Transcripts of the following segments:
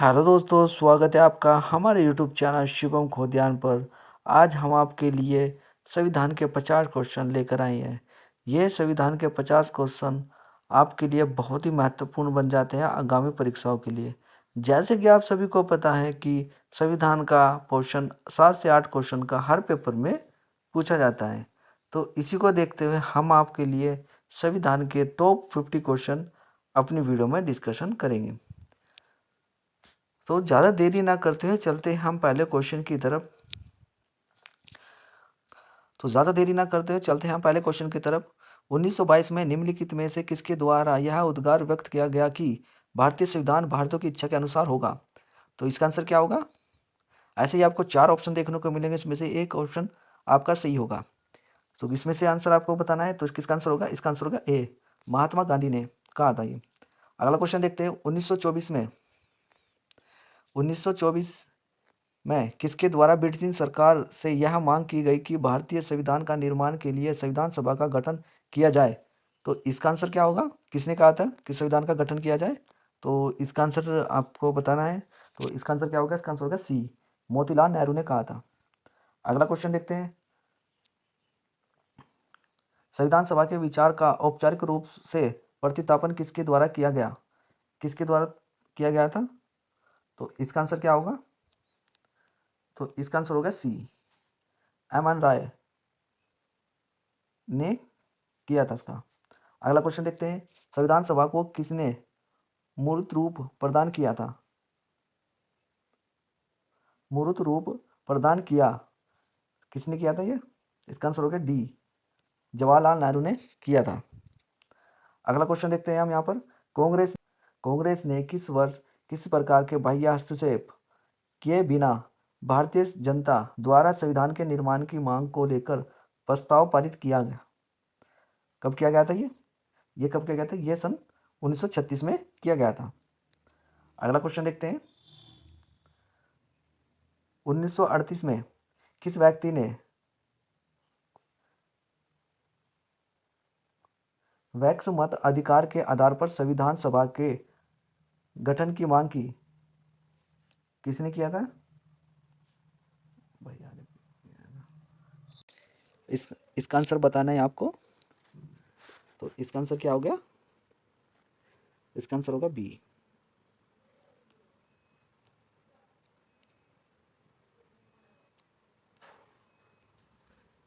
Hello दोस्तों, स्वागत है आपका हमारे यूट्यूब चैनल शिवम खोदियान पर। आज हम आपके लिए संविधान के 50 क्वेश्चन लेकर आए हैं। ये संविधान के 50 क्वेश्चन आपके लिए बहुत ही महत्वपूर्ण बन जाते हैं आगामी परीक्षाओं के लिए। जैसे कि आप सभी को पता है कि संविधान का पोर्शन 7 से 8 क्वेश्चन का हर पेपर में पूछा जाता है। तो इसी को देखते हुए हम आपके लिए संविधान के टॉप 50 क्वेश्चन अपनी वीडियो में डिस्कशन करेंगे। तो ज़्यादा देरी ना करते हुए चलते हैं हम पहले क्वेश्चन की तरफ। तो ज़्यादा देरी ना करते हुए चलते हैं हम पहले क्वेश्चन की तरफ। 1922 में निम्नलिखित में से किसके द्वारा यह उद्गार व्यक्त किया गया कि भारतीय संविधान भारतीयों की इच्छा के अनुसार होगा? तो इसका आंसर क्या होगा? ऐसे ही आपको 4 ऑप्शन देखने को मिलेंगे, इसमें से एक ऑप्शन आपका सही होगा। तो इसमें से आंसर आपको बताना है, तो किसका आंसर होगा? इसका आंसर होगा ए, महात्मा गांधी ने कहा था ये। अगला क्वेश्चन देखते हैं। 1924 में किसके द्वारा ब्रिटिश सरकार से यह मांग की गई कि भारतीय संविधान का निर्माण के लिए संविधान सभा का गठन किया जाए? तो इसका आंसर क्या होगा? किसने कहा था कि संविधान का गठन किया जाए? तो इसका आंसर आपको बताना है। तो इसका आंसर क्या होगा? इसका आंसर होगा सी, मोतीलाल नेहरू ने कहा था। अगला क्वेश्चन देखते हैं। संविधान सभा के विचार का औपचारिक रूप से प्रतिस्थापन किसके द्वारा किया गया? किसके द्वारा किया गया था? तो इसका आंसर क्या होगा? तो इसका आंसर होगा सी, एम एन राय ने किया था इसका। अगला क्वेश्चन देखते हैं। संविधान सभा को किसने मूर्त रूप प्रदान किया था? मूर्त रूप प्रदान किया किसने किया था ये? इसका आंसर हो गया डी, जवाहरलाल नेहरू ने किया था। अगला क्वेश्चन देखते हैं हम यहाँ पर। कांग्रेस कांग्रेस ने किस वर्ष किस प्रकार के बाह्य हस्तक्षेप किए बिना भारतीय जनता द्वारा संविधान के निर्माण की मांग को लेकर प्रस्ताव पारित किया गया? कब किया गया था ये कब किया गया था? ये सन 1936 में किया गया था। अगला क्वेश्चन देखते हैं। 1938 में किस व्यक्ति ने वैक्स मत अधिकार के आधार पर संविधान सभा के गठन की मांग की? किसने किया था भैया? इस इसका आंसर बताना है आपको। तो इसका आंसर क्या हो गया? इसका आंसर होगा बी।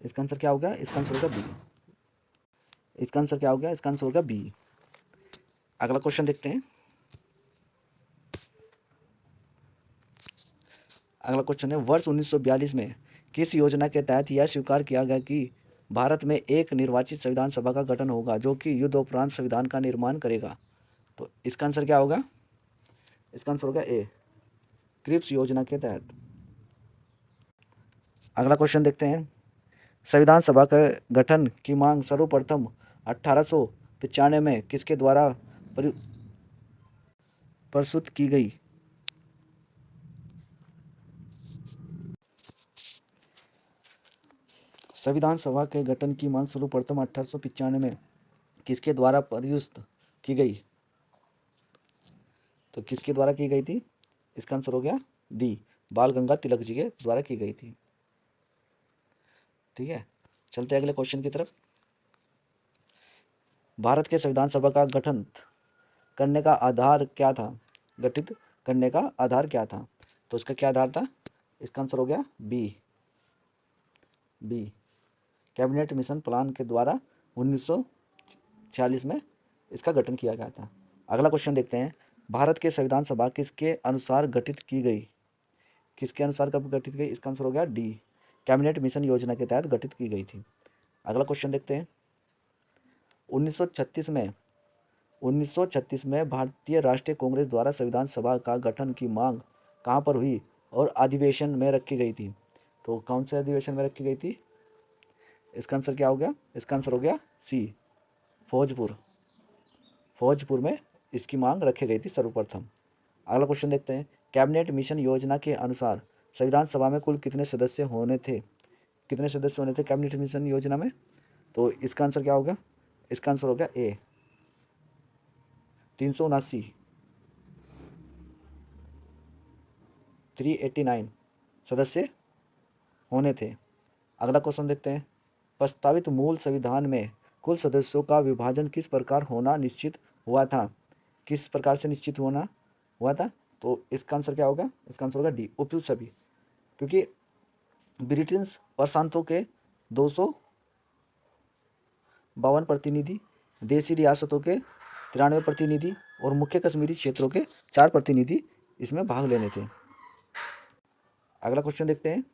इसका आंसर क्या होगा? इसका आंसर होगा बी। इसका आंसर क्या हो गया? इसका आंसर होगा बी। अगला क्वेश्चन देखते हैं। अगला क्वेश्चन है, वर्ष 1942 में किस योजना के तहत यह स्वीकार किया गया कि भारत में एक निर्वाचित संविधान सभा का गठन होगा जो कि युद्धोपरांत संविधान का निर्माण करेगा? तो इसका आंसर क्या होगा? इसका आंसर होगा ए, क्रिप्स योजना के तहत। अगला क्वेश्चन देखते हैं। संविधान सभा के गठन की मांग सर्वप्रथम 1895 में किसके द्वारा प्रस्तुत की गई? संविधान सभा के गठन की मांग सर्वप्रथम 1895 में किसके द्वारा प्रस्तुत की गई? तो किसके द्वारा की गई थी? इसका आंसर हो गया डी, बाल गंगा तिलक जी के द्वारा की गई थी। ठीक है, चलते हैं अगले क्वेश्चन की तरफ। भारत के संविधान सभा का गठन करने का आधार क्या था? गठित करने का आधार क्या था? तो इसका क्या आधार था? इसका आंसर हो गया बी, कैबिनेट मिशन प्लान के द्वारा 1946 में इसका गठन किया गया था। अगला क्वेश्चन देखते हैं। भारत के संविधान सभा किसके अनुसार गठित की गई? किसके अनुसार कब गठित की गई? इसका आंसर हो गया डी, कैबिनेट मिशन योजना के तहत गठित की गई थी। अगला क्वेश्चन देखते हैं। 1936 में भारतीय राष्ट्रीय कांग्रेस द्वारा संविधान सभा का गठन की मांग कहाँ पर हुई और अधिवेशन में रखी गई थी? तो कौन से अधिवेशन में रखी गई थी? इसका आंसर क्या हो गया? इसका आंसर हो गया सी, फौजपुर में इसकी मांग रखी गई थी सर्वप्रथम। अगला क्वेश्चन देखते हैं। कैबिनेट मिशन योजना के अनुसार संविधान सभा में कुल कितने सदस्य होने थे? कैबिनेट मिशन योजना में? तो इसका आंसर क्या होगा? इसका आंसर हो गया ए, 379। 389 सदस्य होने थे। अगला क्वेश्चन देखते हैं, प्रस्तावित मूल संविधान में कुल सदस्यों का विभाजन किस प्रकार होना निश्चित हुआ था? किस प्रकार से निश्चित होना हुआ था? तो इसका आंसर क्या होगा? इसका आंसर होगा डी, उपयुक्त सभी। क्योंकि ब्रिटिश प्रांतों के 252 प्रतिनिधि, देशी रियासतों के 93 प्रतिनिधि और मुख्य कश्मीरी क्षेत्रों के 4 प्रतिनिधि इसमें भाग लेने थे। अगला क्वेश्चन देखते हैं,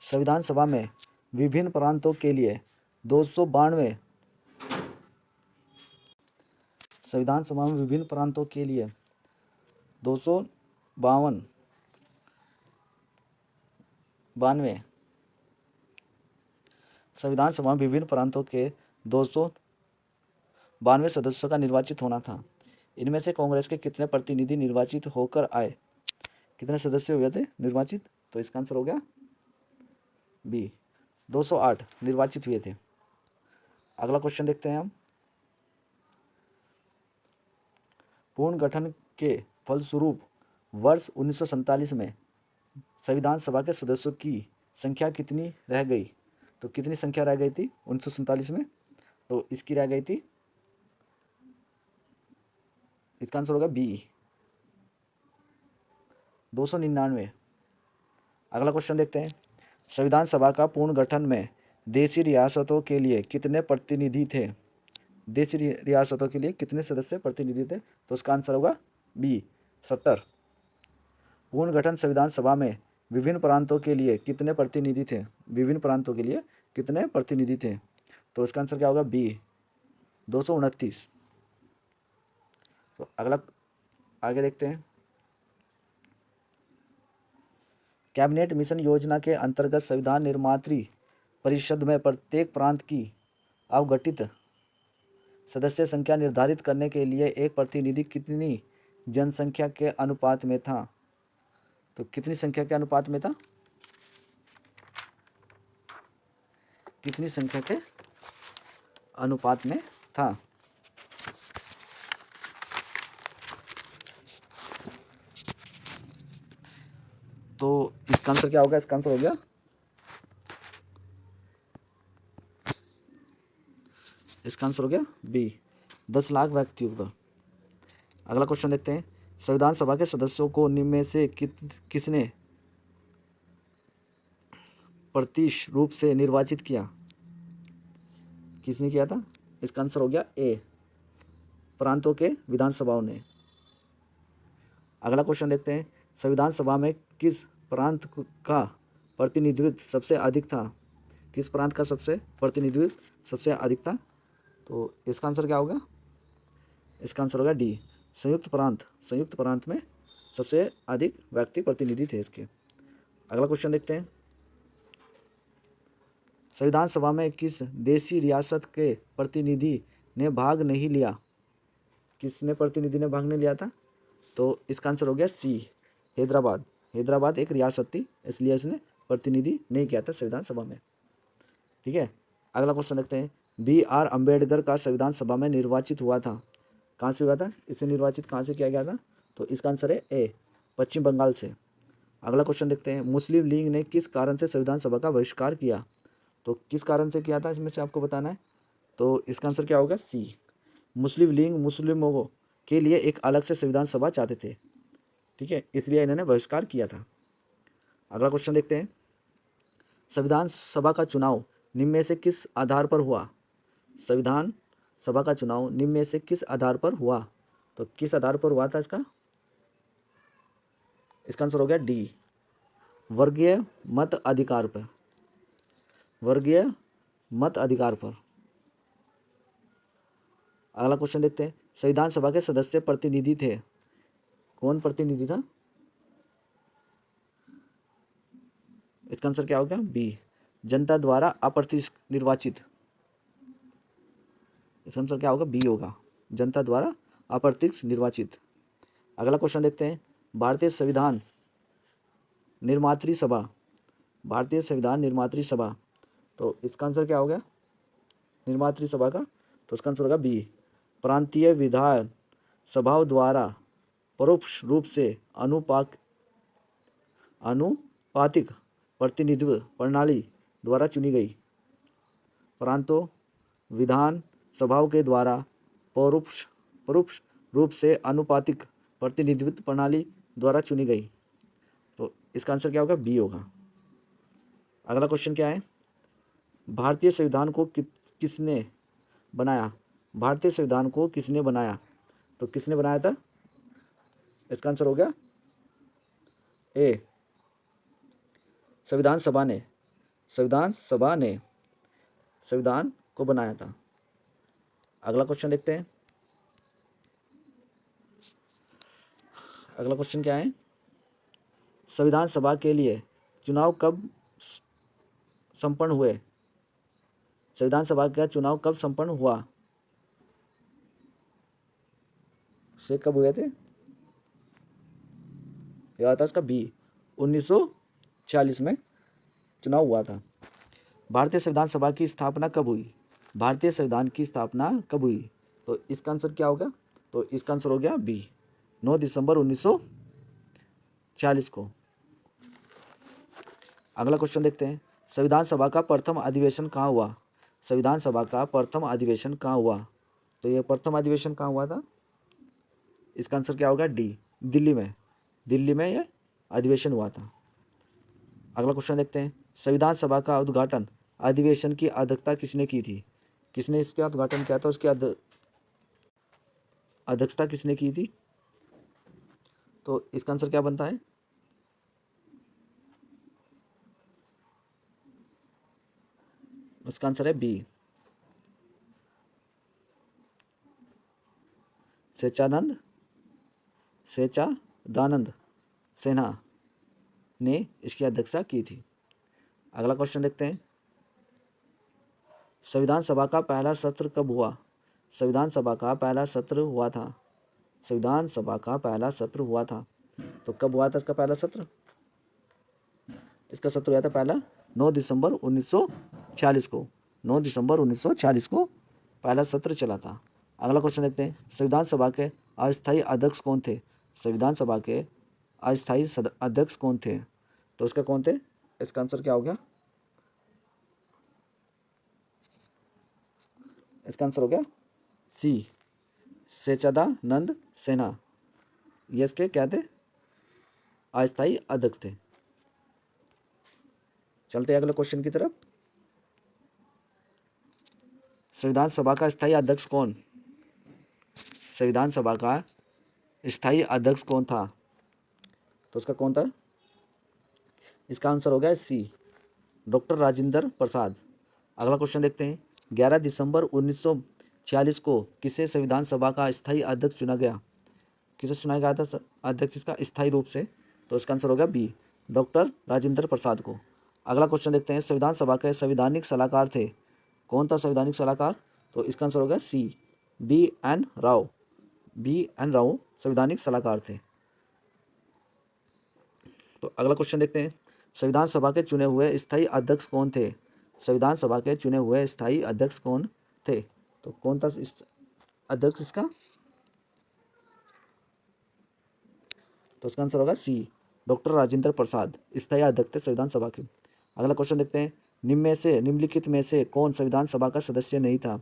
संविधान सभा में विभिन्न प्रांतों के लिए 292 संविधान सभा में विभिन्न प्रांतों के लिए 252 संविधान सभा में विभिन्न प्रांतों के 292 सदस्यों का निर्वाचित होना था। इनमें से कांग्रेस के कितने प्रतिनिधि निर्वाचित होकर आए? कितने सदस्य हुए थे निर्वाचित? तो इसका आंसर हो गया बी, 208 निर्वाचित हुए थे। अगला क्वेश्चन देखते हैं हम, पूर्ण गठन के फलस्वरूप वर्ष 1947 में संविधान सभा के सदस्यों की संख्या कितनी रह गई? तो कितनी संख्या रह गई थी 1947 में? तो इसकी रह गई थी, इसका आंसर होगा बी, 299। अगला क्वेश्चन देखते हैं, संविधान सभा का पूर्ण गठन में देशी रियासतों के लिए कितने प्रतिनिधि थे? देशी रियासतों के लिए कितने सदस्य प्रतिनिधि थे? तो उसका आंसर होगा बी, 70। पूर्ण गठन संविधान सभा में विभिन्न प्रांतों के लिए कितने प्रतिनिधि थे? विभिन्न प्रांतों के लिए कितने प्रतिनिधि थे? तो इसका आंसर क्या होगा? बी, 229। तो अगला आगे देखते हैं, कैबिनेट मिशन योजना के अंतर्गत संविधान निर्मात्री परिषद में प्रत्येक प्रांत की अवगठित सदस्य संख्या निर्धारित करने के लिए एक प्रतिनिधि कितनी जनसंख्या के अनुपात में था? तो कितनी संख्या के अनुपात में था? कितनी संख्या के अनुपात में था? तो इसका आंसर क्या होगा? इसका आंसर हो गया, इसका आंसर हो गया बी, 10 लाख व्यक्तियों का। अगला क्वेश्चन देखते हैं, संविधान सभा के सदस्यों को निम्न में से किसने प्रत्यक्ष रूप से निर्वाचित किया? किसने किया था? इसका आंसर हो गया ए, प्रांतों के विधानसभाओं ने। अगला क्वेश्चन देखते हैं, संविधान सभा में किस प्रांत का प्रतिनिधित्व सबसे अधिक था? किस प्रांत का प्रतिनिधित्व सबसे अधिक था? तो इसका आंसर क्या होगा? इसका आंसर होगा डी, संयुक्त प्रांत। संयुक्त प्रांत में सबसे अधिक व्यक्ति प्रतिनिधि थे इसके। अगला क्वेश्चन देखते हैं, संविधान सभा में किस देशी रियासत के प्रतिनिधि ने भाग नहीं लिया? किसने प्रतिनिधि ने भाग नहीं लिया था? तो इसका आंसर हो गया सी, हैदराबाद। हैदराबाद एक रियासत थी, इसलिए इसने प्रतिनिधि नहीं किया था संविधान सभा में। ठीक है, अगला क्वेश्चन देखते हैं, बी आर अम्बेडकर का संविधान सभा में निर्वाचित हुआ था, कहाँ से हुआ था? इसे निर्वाचित कहाँ से किया गया था? तो इसका आंसर है ए, पश्चिम बंगाल से। अगला क्वेश्चन देखते हैं, मुस्लिम लीग ने किस कारण से संविधान सभा का बहिष्कार किया? तो किस कारण से किया था इसमें से आपको बताना है। तो इसका आंसर क्या होगा? सी, मुस्लिम लीग मुस्लिमों के लिए एक अलग से संविधान सभा चाहते थे, ठीक है, इसलिए इन्होंने बहिष्कार किया था। अगला क्वेश्चन देखते हैं, संविधान सभा का चुनाव निम्न में से किस आधार पर हुआ? संविधान सभा का चुनाव निम्न में से किस आधार पर हुआ? तो किस आधार पर हुआ था इसका? इसका आंसर हो गया डी, वर्गीय मत अधिकार पर। वर्गीय मत अधिकार पर। अगला क्वेश्चन देखते हैं, संविधान सभा के सदस्य प्रतिनिधि थे, कौन प्रतिनिधि था? इसका आंसर क्या होगा? बी, जनता द्वारा अप्रत्यक्ष निर्वाचित। इसका आंसर क्या होगा? बी होगा, जनता द्वारा अप्रत्यक्ष निर्वाचित। अगला क्वेश्चन देखते हैं, भारतीय संविधान निर्मात्री सभा। भारतीय संविधान निर्मात्री सभा, तो इसका आंसर क्या हो गया? निर्मात्री सभा का, तो इसका आंसर होगा बी। प्रांतीय विधान सभाओं द्वारा परोक्ष रूप से अनुपातिक प्रतिनिधित्व प्रणाली द्वारा चुनी गई। प्रांतों विधान सभाओं के द्वारा परोक्ष रूप से अनुपातिक प्रतिनिधित्व प्रणाली द्वारा चुनी गई, तो इसका आंसर क्या होगा, बी होगा। अगला क्वेश्चन क्या है, भारतीय संविधान को किसने बनाया? भारतीय संविधान को किसने बनाया? तो किसने बनाया था? इसका आंसर हो गया ए, संविधान सभा ने। संविधान सभा ने संविधान को बनाया था। अगला क्वेश्चन देखते हैं। अगला क्वेश्चन क्या है, संविधान सभा के लिए चुनाव कब संपन्न हुए? संविधान सभा का चुनाव कब संपन्न हुआ? से कब हुए थे? यह था इसका बी, 1946 में चुनाव हुआ था। भारतीय संविधान सभा की स्थापना कब हुई? भारतीय संविधान की स्थापना कब हुई? तो इसका आंसर क्या होगा? तो इसका आंसर हो गया बी, 9 दिसंबर 1940 को। अगला क्वेश्चन देखते हैं, संविधान सभा का प्रथम अधिवेशन कहाँ हुआ? संविधान सभा का प्रथम अधिवेशन कहाँ हुआ? तो ये प्रथम अधिवेशन कहाँ हुआ था? इसका आंसर क्या होगा, डी, दिल्ली में। दिल्ली में यह अधिवेशन हुआ था। अगला क्वेश्चन देखते हैं, संविधान सभा का उद्घाटन अधिवेशन की अध्यक्षता किसने की थी? किसने इसका उद्घाटन किया था? उसकी अध्यक्षता किसने की थी? तो इसका आंसर क्या बनता है? इसका आंसर है बी, स्वेच्छादानंद सिन्हा ने इसकी अध्यक्षता की थी। अगला क्वेश्चन देखते हैं, संविधान सभा का पहला सत्र कब हुआ? संविधान सभा का पहला सत्र हुआ था। संविधान सभा का पहला सत्र हुआ था, तो कब हुआ था इसका पहला सत्र? इसका सत्र हुआ था पहला 9 दिसंबर 1946 को। 9 दिसंबर 1946 को पहला सत्र चला था। अगला क्वेश्चन देखते हैं, संविधान सभा के अस्थायी अध्यक्ष कौन थे? संविधान सभा के अस्थायी अध्यक्ष कौन थे? तो इसका कौन थे? इसका आंसर क्या हो गया? इसका आंसर हो गया सी, स्वेच्छादानंद सिन्हा। ये इसके क्या थे? अस्थायी अध्यक्ष थे। चलते हैं अगले क्वेश्चन की तरफ। संविधान सभा का स्थायी अध्यक्ष कौन? संविधान सभा का स्थायी अध्यक्ष कौन था? तो उसका कौन था? इसका आंसर हो गया सी, डॉक्टर राजेंद्र प्रसाद। अगला क्वेश्चन देखते हैं, 11 दिसंबर 1946 को किसे संविधान सभा का स्थायी अध्यक्ष चुना गया? किसे चुना गया था अध्यक्ष इसका स्थायी रूप से? तो इसका आंसर हो गया बी, डॉक्टर राजेंद्र प्रसाद को। अगला क्वेश्चन देखते हैं, संविधान सभा के संवैधानिक सलाहकार थे। कौन था संवैधानिक सलाहकार? तो इसका आंसर हो गया C, B N Rau. B N Rau संवैधानिक सलाहकार थे। तो अगला क्वेश्चन देखते हैं, संविधान सभा के चुने हुए स्थायी अध्यक्ष कौन थे? संविधान सभा के चुने हुए स्थायी अध्यक्ष कौन थे? तो कौन था इस अध्यक्ष इसका? तो इसका आंसर होगा सी, डॉक्टर राजेंद्र प्रसाद स्थायी अध्यक्ष थे संविधान सभा के। अगला क्वेश्चन देखते हैं, निम्नलिखित में से कौन संविधान सभा का सदस्य नहीं था?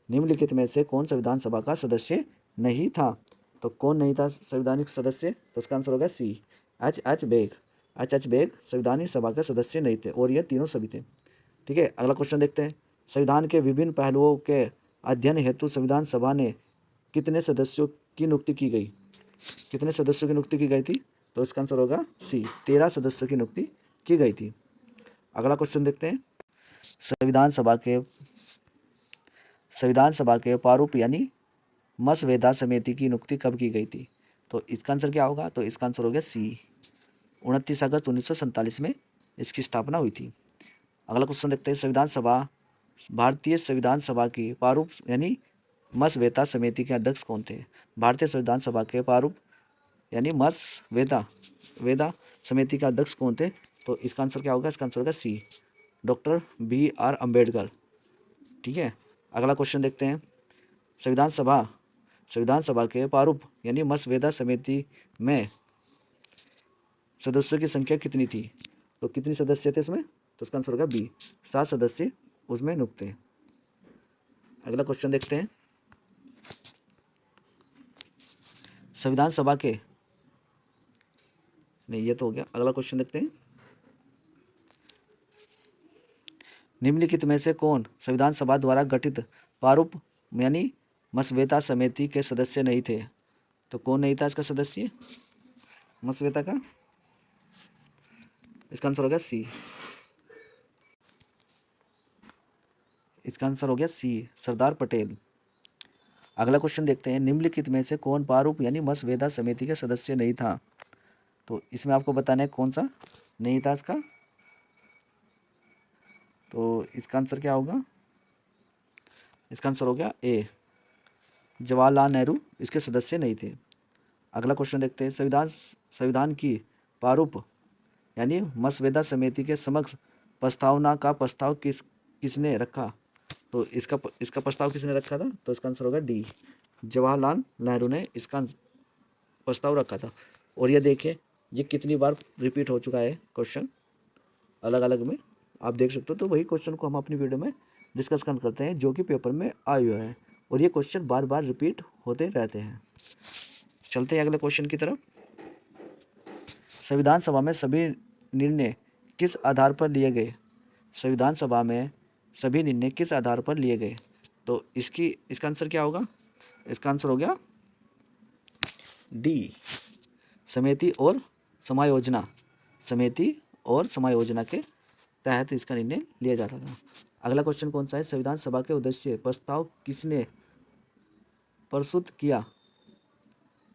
निम्नलिखित में से कौन संविधान सभा का सदस्य नहीं था? तो कौन नहीं था संवैधानिक सदस्य? तो इसका आंसर होगा सी, एच बेग। एच बेग संविधानिक सभा के सदस्य नहीं थे, और ये तीनों सभी थे। ठीक है, अगला क्वेश्चन देखते हैं, संविधान के विभिन्न पहलुओं के अध्ययन हेतु संविधान सभा ने कितने सदस्यों की नियुक्ति की गई? कितने सदस्यों की नियुक्ति की गई थी? तो इसका आंसर होगा सी, 13 सदस्यों की नियुक्ति की गई थी। अगला क्वेश्चन देखते हैं, संविधान सभा के प्रारूप यानी मसवेदा समिति की नियुक्ति कब की गई थी? तो इसका आंसर क्या होगा? तो इसका आंसर हो गया सी, 29 अगस्त 1947 में इसकी स्थापना हुई थी। अगला क्वेश्चन देखते हैं, भारतीय संविधान सभा की प्रारूप यानी मसवेदा समिति के अध्यक्ष कौन थे? भारतीय संविधान सभा के प्रारूप यानी मसवेदा समिति के अध्यक्ष कौन थे? तो इसका आंसर क्या होगा? इसका आंसर होगा सी, डॉक्टर बी आर अम्बेडकर। ठीक है, अगला क्वेश्चन देखते हैं। संविधान सभा के प्रारूप यानी मसवेदा समिति में सदस्यों की संख्या कितनी थी? तो कितने सदस्य थे उसमें? तो इसका आंसर होगा बी, 7 सदस्य उसमें नियुक्त थे। अगला क्वेश्चन देखते हैं। संविधान सभा के नहीं, ये तो हो गया। अगला क्वेश्चन देखते हैं। निम्नलिखित में से कौन संविधान सभा द्वारा गठित प्रारूप यानी मसवेदा समिति के सदस्य नहीं थे? तो कौन नहीं था इसका सदस्य मसवेदा का? इसका आंसर हो गया सी। इसका आंसर हो गया सी, सरदार पटेल। अगला क्वेश्चन देखते हैं। निम्नलिखित में से कौन प्रारूप यानी मसवेदा समिति के सदस्य नहीं था? तो इसमें आपको बताना है कौन सा नहीं था इसका। तो इसका आंसर क्या होगा? इसका आंसर हो गया ए, जवाहरलाल नेहरू इसके सदस्य नहीं थे। अगला क्वेश्चन देखते हैं। संविधान की प्रारूप यानी मसवेदा समिति के समक्ष प्रस्तावना का प्रस्ताव किसने रखा? तो इसका प्रस्ताव किसने रखा था? तो इसका आंसर होगा डी, जवाहरलाल नेहरू ने इसका प्रस्ताव रखा था। और ये देखिए, ये कितनी बार रिपीट हो चुका है क्वेश्चन अलग अलग में, आप देख सकते हो। तो वही क्वेश्चन को हम अपनी वीडियो में डिस्कस करते हैं जो कि पेपर में आया हुआ है, और ये क्वेश्चन बार बार रिपीट होते रहते हैं। चलते हैं अगले क्वेश्चन की तरफ। संविधान सभा में सभी निर्णय किस आधार पर लिए गए? संविधान सभा में सभी निर्णय किस आधार पर लिए गए? तो इसका आंसर क्या होगा? इसका आंसर हो गया डी, समिति और समायोजना के तहत इसका निर्णय लिया जाता था। अगला क्वेश्चन कौन सा है? संविधान सभा के उद्देश्य प्रस्ताव किसने प्रस्तुत किया?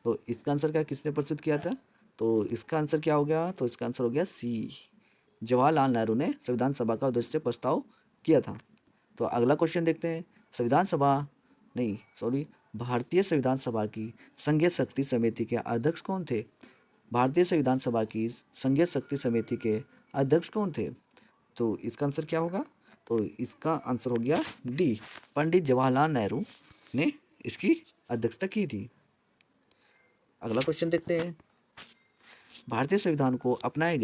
तो इसका आंसर क्या, किसने प्रस्तुत किया था? तो इसका आंसर क्या हो गया? तो इसका आंसर हो गया सी, जवाहरलाल नेहरू ने संविधान सभा का उद्देश्य प्रस्ताव किया था। तो अगला क्वेश्चन देखते हैं। भारतीय संविधान सभा की संघीय शक्ति समिति के अध्यक्ष कौन थे? भारतीय संविधान सभा की संघीय शक्ति समिति के अध्यक्ष कौन थे? तो इसका आंसर क्या होगा? तो इसका आंसर हो गया डी, पंडित जवाहरलाल नेहरू ने इसकी अध्यक्षता की थी। अगला क्वेश्चन देखते हैं। भारतीय संविधान को अपनाया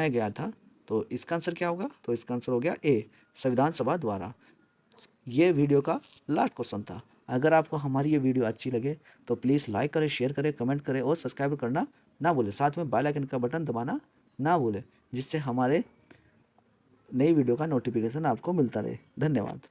गया था। तो इसका आंसर क्या होगा? तो इसका आंसर हो गया ए, संविधान सभा द्वारा। ये वीडियो का लास्ट क्वेश्चन था। अगर आपको हमारी ये वीडियो अच्छी लगे तो प्लीज़ लाइक करें, शेयर करें, कमेंट करें और सब्सक्राइब करना ना भूलें। साथ में बेल आइकन का बटन दबाना ना भूलें, जिससे हमारे नई वीडियो का नोटिफिकेशन आपको मिलता रहे। धन्यवाद।